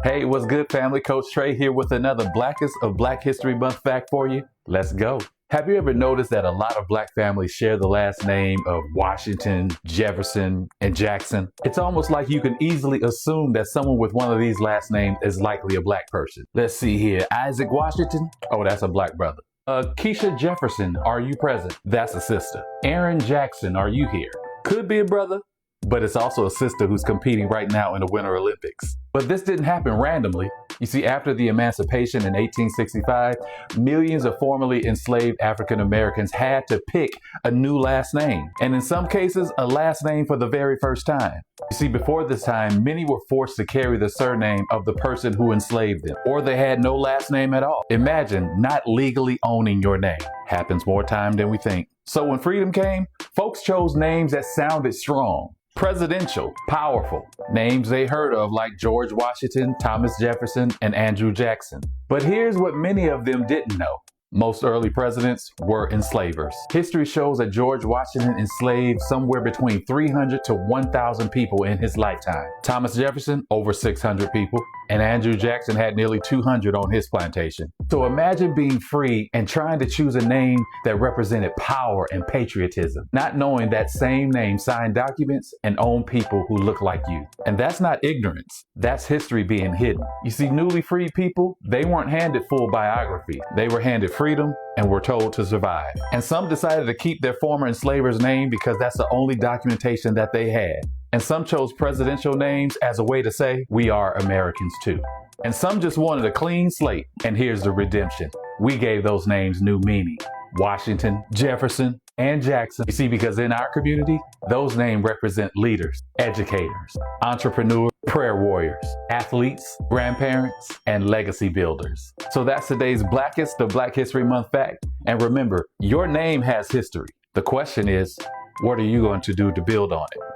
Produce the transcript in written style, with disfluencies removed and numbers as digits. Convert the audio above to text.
Hey, what's good, family? Coach Trey here with another Blackest of Black History Month fact for you. Let's go. Have you ever noticed that a lot of black families share the last name of Washington, Jefferson, and Jackson? It's almost like you can easily assume that someone with one of these last names is likely a black person. Let's see here. Isaac Washington? Oh, that's a black brother. Keisha Jefferson, are you present? That's a sister. Aaron Jackson, are you here? Could be a brother, but it's also a sister who's competing right now in the Winter Olympics. But this didn't happen randomly. You see, after the emancipation in 1865, millions of formerly enslaved African Americans had to pick a new last name, and in some cases, a last name for the very first time. You see, before this time, many were forced to carry the surname of the person who enslaved them, or they had no last name at all. Imagine not legally owning your name. Happens more time than we think. So when freedom came, folks chose names that sounded strong, presidential, powerful, names they heard of like George Washington, Thomas Jefferson, and Andrew Jackson. But here's what many of them didn't know. Most early presidents were enslavers. History shows that George Washington enslaved somewhere between 300 to 1,000 people in his lifetime. Thomas Jefferson, over 600 people, and Andrew Jackson had nearly 200 on his plantation. So imagine being free and trying to choose a name that represented power and patriotism, not knowing that same name signed documents and owned people who look like you. And that's not ignorance, that's history being hidden. You see, newly freed people, they weren't handed full biography. They were handed freedom and were told to survive. And some decided to keep their former enslaver's name because that's the only documentation that they had. And some chose presidential names as a way to say, we are Americans too. And some just wanted a clean slate. And here's the redemption. We gave those names new meaning. Washington, Jefferson, and Jackson. You see, because in our community, those names represent leaders, educators, entrepreneurs, prayer warriors, athletes, grandparents, and legacy builders. So that's today's Blackest of Black History Month fact. And remember, your name has history. The question is, what are you going to do to build on it?